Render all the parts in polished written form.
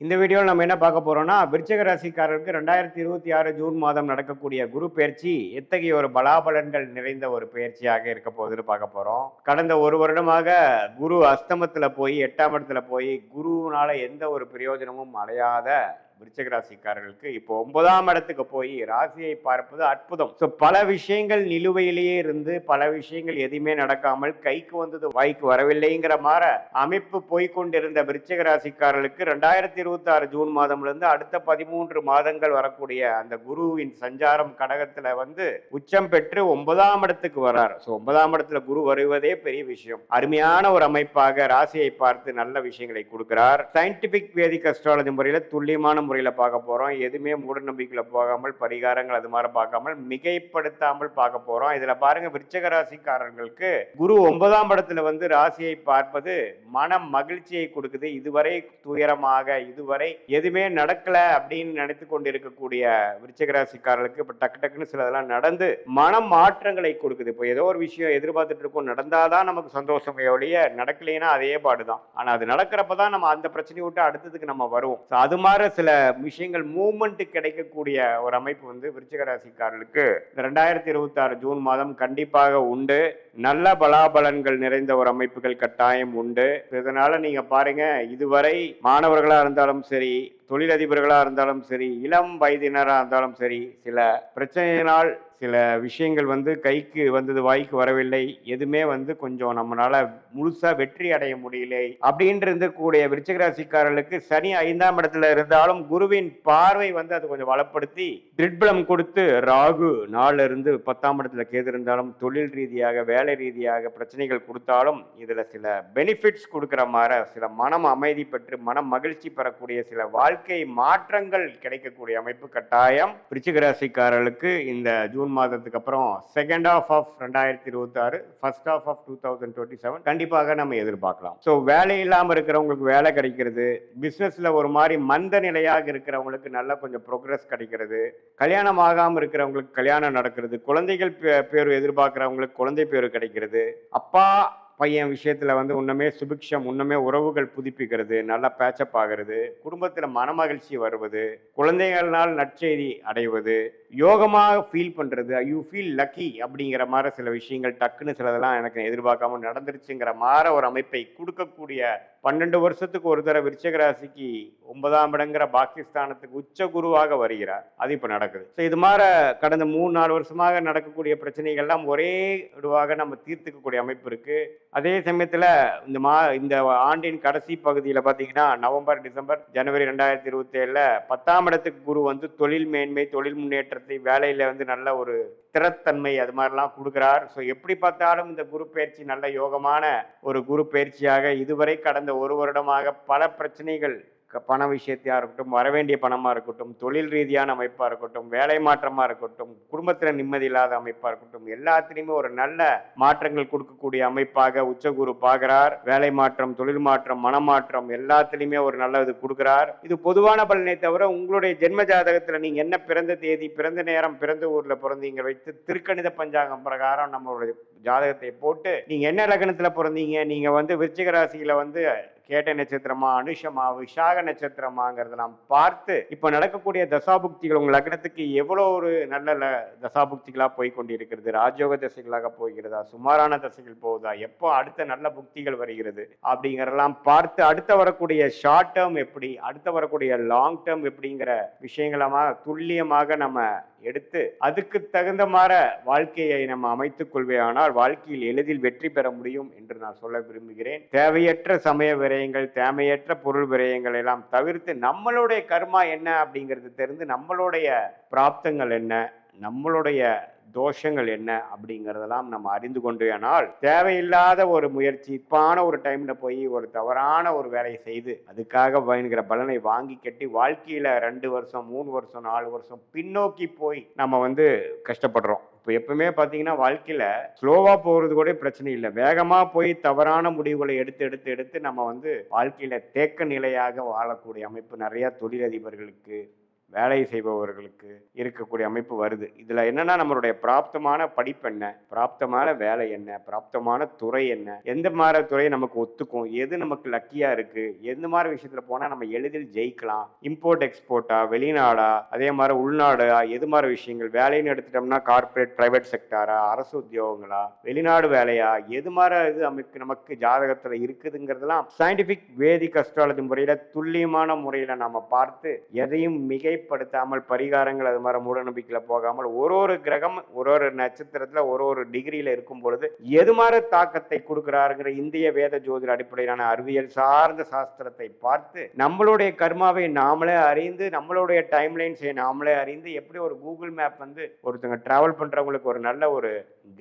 இந்த வீடியோவில் நம்ம என்ன பார்க்க போறோம்னா, விருச்சிக ராசிக்காரருக்கு 2026 ஜூன் மாதம் நடக்கக்கூடிய குரு பெயர்ச்சி எத்தகைய ஒரு பலாபலன்கள் நிறைந்த ஒரு பெயர்ச்சியாக இருக்க போகுதுன்னு பார்க்க போறோம். கடந்த ஒரு வருடமாக குரு அஸ்தமத்துல போய் 8ஆம் இடத்துல போய் குருவினால எந்த ஒரு பிரயோஜனமும் அடையாத விருச்சிக ராசிக்காரர்களுக்கு இப்போ 9ஆம் இடத்துக்கு போய் ராசியை பார்ப்பது அற்புதம். ஸோ பல விஷயங்கள் நிலுவையிலேயே இருந்து பல விஷயங்கள் எதுவுமே நடக்காமல் கைக்கு வந்தது வாய்க்கு வரவில்லைங்கிற மாதிரி அமைப்பு போய்கொண்டிருந்த விருச்சிக ராசிக்காரர்களுக்கு 2026 ஜூன் மாதம்லேருந்து அடுத்த 13 மாதங்கள் வரக்கூடிய அந்த குருவின் சஞ்சாரம் கடகத்துல வந்து உச்சம் பெற்று 9ஆம் இடத்துக்கு வரார். ஸோ 9ஆம் இடத்துல குரு வருவதே பெரிய விஷயம். அருமையான ஒரு அமைப்பாக ராசியை பார்த்து நல்ல விஷயங்களை கொடுக்கிறார். சயின்டிபிக் வேதிக் அஸ்ட்ராலஜி முறையில் துல்லியமான முறையில் பார்க்க போறோம். எதுவுமே மூட நம்பிக்கையில போகாமல் பரிகாரங்கள் அது மாதிரி பார்க்காமல் மிகைப்படுத்தாமல் பார்க்க போறோம். இதுல பாருங்க, விருச்சிக ராசிக்காரர்களுக்கு குரு 9ஆம் இடத்துல வந்து ராசியை பார்ப்பது மன மகிழ்ச்சியை கொடுக்குது. இதுவரை துயரமாக இதுவரை எதுவுமே நடக்கல அப்படின்னு நினைத்து கொண்டு இருக்கக்கூடிய விருச்சிக ராசிக்காரர்களுக்கு இப்ப டக்கு டக்குன்னு சிலதெல்லாம் நடந்து மன மாற்றங்களை கொடுக்குது. இப்போ ஏதோ ஒரு விஷயம் எதிர்பார்த்துட்டு இருக்கோம், நடந்தாதான் நமக்கு சந்தோஷமே ஒழிய நடக்கலைன்னா அதே பாடுதான். ஆனா அது நடக்கிறப்பதான் நம்ம அந்த பிரச்சனையை விட்டு அடுத்ததுக்கு நம்ம வருவோம். அது மாதிரி சில விஷயங்கள் மூவ்மெண்ட் கிடைக்கக்கூடிய ஒரு அமைப்பு வந்து விருச்சிக ராசிக்காரர்களுக்கு 2026 ஜூன் மாதம் கண்டிப்பாக உண்டு. நல்ல பலாபலன்கள் நிறைந்த ஒரு அமைப்புகள் கட்டாயம் உண்டு. இதனால நீங்க பாருங்க, இதுவரை மாணவர்களா இருந்தாலும் சரி, தொழிலதிபர்களா இருந்தாலும் சரி, இளம் வயதினரா இருந்தாலும் சரி, சில பிரச்சனையினால் சில விஷயங்கள் வந்து கைக்கு வந்தது வாய்க்கு வரவில்லை, எதுவுமே வந்து கொஞ்சம் நம்மளால முழுசா வெற்றி அடைய முடியல அப்படின்ட்டு இருக்கக்கூடிய விருச்சிக ராசிக்காரர்களுக்கு சனி 5ஆம் இடத்துல இருந்தாலும் குருவின் பார்வை வந்து அது கொஞ்சம் வளப்படுத்தி திரிபலம் கொடுத்து ராகு 4 இருந்து 10ஆம் இடத்துல கேது இருந்தாலும் தொழில் ரீதியாக வேலை ரீதியாக பிரச்சனைகள் கொடுத்தாலும் இதுல சில பெனிஃபிட்ஸ் கொடுக்கிற மாதிரி சில மனம் அமைதி பெற்று மனம் மகிழ்ச்சி பெறக்கூடிய சில வாழ்க்கை மாற்றங்கள் கிடைக்கக்கூடிய அமைப்பு கட்டாயம் விருச்சிக ராசிக்காரர்களுக்கு இந்த ஜூன் மாதத்துக்கு அப்புறம் second half of 2026 first half of 2027 கண்டிப்பாக நம்ம எதிர்பார்க்கலாம். ஸோ வேலை இல்லாமல் இருக்கிறவங்களுக்கு வேலை கிடைக்கிறது, பிஸ்னஸ்ல ஒரு மாதிரி மந்த நிலையாக இருக்கிறவங்களுக்கு நல்ல கொஞ்சம் ப்ரோக்ரஸ் கிடைக்கிறது, கல்யாணம் ஆகாமல் இருக்கிறவங்களுக்கு கல்யாணம் நடக்கிறது, குழந்தைகள் பேர் எதிர்பார்க்கிறவங்களுக்கு குழந்தை பேர் கிடைக்கிறது, அப்பா பையன் விஷயத்துல வந்து உன்னமே சுபிக்ஷம், உன்னமே உறவுகள் புதுப்பிக்கிறது, நல்லா பேச்சப் ஆகிறது, குடும்பத்துல மனமகிழ்ச்சி வருவது, குழந்தைகள்னால் நற்செய்தி அடைவது, யோகமாக ஃபீல் பண்றது, யூ ஃபீல் லக்கி அப்படிங்கிற மாதிரி சில விஷயங்கள் டக்குன்னு சிலதெல்லாம் எனக்கு எதிர்பார்க்காம நடந்துருச்சுங்கிற மாதிரி ஒரு அமைப்பை கொடுக்கக்கூடிய 12 வருஷத்துக்கு ஒரு தடவை விருச்சிக ராசிக்கு 9ஆம் இடங்கிற பாகிஸ்தானத்துக்கு உச்ச குருவாக வருகிறார். அது இப்ப நடக்குது. ஸோ இது மாதிரி கடந்த 3-4 வருஷமாக நடக்கக்கூடிய பிரச்சனைகள்லாம் ஒரே இதுவாக நம்ம தீர்த்துக்கக்கூடிய அமைப்பு இருக்கு. அதே சமயத்துல இந்த ஆண்டின் கடைசி பகுதியில் பார்த்தீங்கன்னா நவம்பர், டிசம்பர், ஜனவரி 2027 10ஆம் இடத்துக்கு குரு வந்து தொழில் மேன்மை, தொழில் முன்னேற்றத்தை, வேலையில வந்து நல்ல ஒரு திறத்தன்மை அது மாதிரிலாம் கொடுக்குறார். ஸோ எப்படி பார்த்தாலும் இந்த குரு பயிற்சி நல்ல யோகமான ஒரு குரு பயிற்சியாக இதுவரை கடந்த ஒரு வருடமாக பல பிரச்சனைகள் பண விஷயத்தையா இருக்கட்டும், வரவேண்டிய பணமா இருக்கட்டும், தொழில் ரீதியான அமைப்பா இருக்கட்டும், வேலை மாற்றமா இருக்கட்டும், குடும்பத்துல நிம்மதி இல்லாத அமைப்பா இருக்கட்டும், எல்லாத்திலையுமே ஒரு நல்ல மாற்றங்கள் கொடுக்கக்கூடிய அமைப்பாக உச்சகுரு பார்க்கிறார். வேலை மாற்றம், தொழில் மாற்றம், மனமாற்றம் எல்லாத்திலையுமே ஒரு நல்ல இது கொடுக்கிறார். இது பொதுவான பலனை தவிர உங்களுடைய ஜென்ம ஜாதகத்துல நீங்க என்ன பிறந்த தேதி, பிறந்த நேரம், பிறந்த ஊர்ல பிறந்தீங்க வைத்து திருக்கணித பஞ்சாங்கம் பிரகாரம் நம்மளுடைய ஜாதகத்தை போட்டு நீங்க என்ன லக்னத்துல பிறந்தீங்க, நீங்க வந்து விருச்சிக ராசியில வந்து கேட்ட நட்சத்திரமா, அனுஷமா, விஷாக நட்சத்திரமாங்கிறதெல்லாம் பார்த்து இப்ப நடக்கக்கூடிய தசாபுக்திகள் உங்க லக்னத்துக்கு எவ்வளோ ஒரு நல்ல தசாபுக்திகளா போய் கொண்டிருக்கிறது, ராஜயோக தசைகளாக போகிறதா, சுமாரான தசைகள் போகுதா, எப்போ அடுத்த நல்ல புக்திகள் வருகிறது அப்படிங்கிறதெல்லாம் பார்த்து அடுத்த வரக்கூடிய ஷார்ட் டேர்ம் எப்படி, அடுத்த வரக்கூடிய லாங் டேர்ம் எப்படிங்கிற விஷயங்களமாக துல்லியமாக நம்ம எடுத்து அதுக்கு தகுந்த மாதிரி வாழ்க்கையை நம்ம அமைத்துக் கொள்வேயானால் வாழ்க்கையில் எளிதில் வெற்றி பெற முடியும் என்று நான் சொல்ல விரும்புகிறேன். தேவையற்ற சமய விரயங்கள், தேவையற்ற பொருள் விரயங்கள் எல்லாம் தவிர்த்து நம்மளுடைய கர்மா என்ன அப்படிங்கிறது தெரிந்து நம்மளுடைய பிராப்தங்கள் என்ன, நம்மளுடைய தோஷங்கள் என்ன அப்படிங்கிறதெல்லாம் நம்ம அறிந்து கொண்டேனால் தேவையில்லாத ஒரு முயற்சி, இப்பான ஒரு டைம்ல போய் ஒரு தவறான ஒரு வேலையை செய்து அதுக்காக பயனுகிற பலனை வாங்கி கட்டி வாழ்க்கையில 2 வருஷம் 3 வருஷம் 4 வருஷம் பின்னோக்கி போய் நம்ம வந்து கஷ்டப்படுறோம். இப்போ எப்பவுமே பார்த்தீங்கன்னா வாழ்க்கையில ஸ்லோவா போகிறது கூட பிரச்சனை இல்லை, வேகமா போய் தவறான முடிவுகளை எடுத்து எடுத்து எடுத்து நம்ம வந்து வாழ்க்கையில தேக்க நிலையாக வாழக்கூடிய அமைப்பு நிறைய தொழிலதிபர்களுக்கு, வேலை செய்பவர்களுக்கு இருக்கக்கூடிய அமைப்பு வருது. இதுல என்னன்னா நம்மளுடைய பிராப்தமான படிப்பு என்ன, பிராப்தமான வேலை என்ன, பிராப்தமான துறை என்ன, எந்த மாதிரி துறை நமக்கு ஒத்துக்கும், எது நமக்கு லக்கியா இருக்கு, எந்த மாதிரி விஷயத்துல போனா நம்ம எளிதில் ஜெயிக்கலாம், இம்போர்ட் எக்ஸ்போர்ட்டா, வெளிநாடா, அதே மாதிரி உள்நாடா, எது மாதிரி விஷயங்கள் வேலைன்னு எடுத்துட்டோம்னா கார்பரேட் பிரைவேட் செக்டாரா, அரசு உத்தியோகங்களா, வெளிநாடு வேலையா, எது மாதிரி இது நமக்கு ஜாதகத்துல இருக்குதுங்கிறதெல்லாம் சயின்டிபிக் வேதிக் அஸ்ட்ராலஜி முறையில துல்லியமான முறையில நாம பார்த்து எதையும் மிகைப்படுத்தாமல் பரிகாரங்கள் அது மாதிரி மூட நம்பிக்கையில போகாமல் ஒரு ஒரு கிரகம் ஒரு ஒரு நட்சத்திரத்துல ஒரு ஒரு டிகிரியில இருக்கும் பொழுது எது மாதிரி தாக்கத்தை கொடுக்கிறாருங்கிற இந்திய வேத ஜோதிட அடிப்படையிலான அறிவியல் சார்ந்த சாஸ்திரத்தை பார்த்து நம்மளுடைய கர்மாவை நாமளே அறிந்து நம்மளுடைய டைம்லைன்ஸை நாமளே அறிந்து எப்படி ஒரு கூகுள் மேப் வந்து ஒருத்தங்க டிராவல் பண்றவங்களுக்கு ஒரு நல்ல ஒரு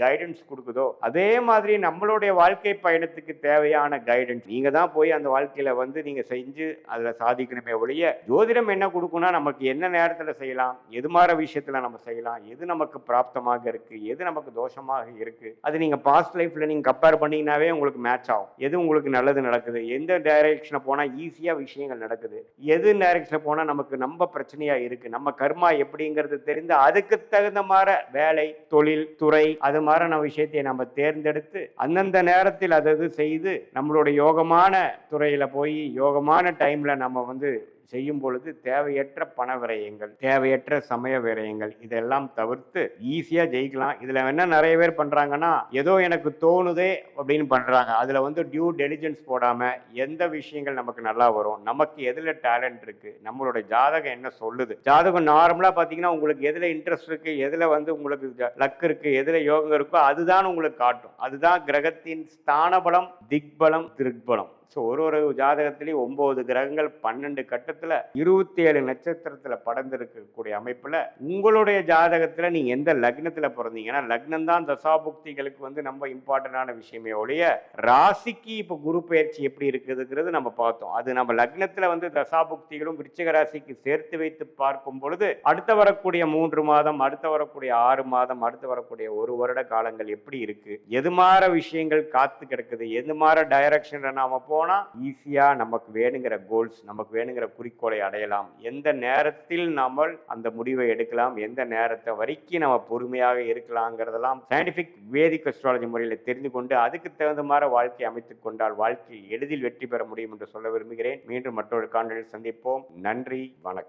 கைடன்ஸ் கொடுக்குதோ அதே மாதிரி நம்மளுடைய வாழ்க்கை பயணத்துக்கு தேவையான கைடன்ஸ் நீங்க தான் போய் அந்த வாழ்க்கையில வந்து நீங்க செஞ்சு அதுல சாதிக்கணுமே ஒழிய ஜோதிடம் என்ன கொடுக்கும்னா நமக்கு என்ன நேரத்துல செய்யலாம், எது மாதிரி விஷயத்துல நம்ம செய்யலாம், எது நமக்கு பிராப்தமாக இருக்கு, எது நமக்கு தோஷமாக இருக்கு, அது நீங்க பாஸ்ட் லைஃப்ல நீங்க கம்பேர் பண்ணீங்கன்னாவே உங்களுக்கு மேட்ச் ஆகும். எது உங்களுக்கு நல்லது நடக்குது, எந்த டைரக்ஷன்ல போனா ஈஸியா விஷயங்கள் நடக்குது, எது டைரக்ஷன்ல போனா நமக்கு நம்ம பிரச்சனையா இருக்கு, நம்ம கர்மா எப்படிங்கிறது தெரிந்து அதுக்கு தகுந்த மாதிரி வேலை தொழில் துறை அது மாதிரியான விஷயத்தை நம்ம தேர்ந்தெடுத்து அந்தந்த நேரத்தில் அதது செய்து நம்மளுடைய யோகமான துறையில போய் யோகமான டைம்ல நம்ம வந்து செய்யும் பொழுது தேவையற்ற பண விரயங்கள் தேவையற்ற சமய விரயங்கள் இதெல்லாம் தவிர்த்து ஈஸியா ஜெயிக்கலாம். இதுல என்ன நிறைய பேர் பண்றாங்கன்னா ஏதோ எனக்கு தோணுதே அப்படின்னு பண்றாங்க. அதுல வந்து டியூ டெலிஜென்ஸ் போடாம எந்த விஷயங்கள் நமக்கு நல்லா வரும், நமக்கு எதுல டேலண்ட் இருக்கு, நம்மளுடைய ஜாதகம் என்ன சொல்லுது, ஜாதகம் நார்மலா பாத்தீங்கன்னா உங்களுக்கு எதுல இன்ட்ரெஸ்ட் இருக்கு, எதுல வந்து உங்களுக்கு லக் இருக்கு, எதுல யோகம் இருக்கோ அதுதான் உங்களுக்கு காட்டும். அதுதான் கிரகத்தின் ஸ்தான பலம், திக்பலம், திருக்பலம். ஸோ ஒரு ஜாதகத்திலேயும் 9 கிரகங்கள் 12 கட்டத்தில் 27 நட்சத்திரத்தில் படர்ந்திருக்கக்கூடிய அமைப்பில் உங்களுடைய ஜாதகத்தில் நீங்கள் எந்த லக்னத்தில் பிறந்தீங்கன்னா லக்னம் தான் தசாபுக்திகளுக்கு வந்து நம்ம இம்பார்ட்டண்டான விஷயமே ஒழிய ராசிக்கு இப்போ குரு பயிற்சி எப்படி இருக்குதுங்கிறது நம்ம பார்த்தோம். அது நம்ம லக்னத்தில் வந்து தசாபுக்திகளும் விருச்சிக ராசிக்கு சேர்த்து வைத்து பார்க்கும் பொழுது அடுத்த வரக்கூடிய 3 மாதம், அடுத்த வரக்கூடிய 6 மாதம், அடுத்து வரக்கூடிய 1 வருட காலங்கள் எப்படி இருக்கு, எது மாதிரி விஷயங்கள் காத்து கிடக்குது, எது மாதிரி டைரக்ஷன்ல நாம போனா ஈஸியா நமக்கு வேணுங்கிற கோல்ஸ் நமக்கு வேணுங்கிற குறிக்கோளை அடையலாம், எந்த நேரத்தில் நாம அந்த முடிவை எடுக்கலாம், எந்த நேரத்தை வரைக்கும் நம்ம பொறுமையாக இருக்கலாங்கிறதெல்லாம் சயின்டிபிக் வேதிக் அஸ்ட்ராலஜி முறையில் தெரிந்து கொண்டு அதுக்கு தகுந்த மாதிரி வாழ்க்கை அமைத்துக் கொண்டால் வாழ்க்கையில் எளிதில் வெற்றி பெற முடியும் என்று சொல்ல விரும்புகிறேன். மீண்டும் மற்றொரு காணொளியில் சந்திப்போம். நன்றி, வணக்கம்.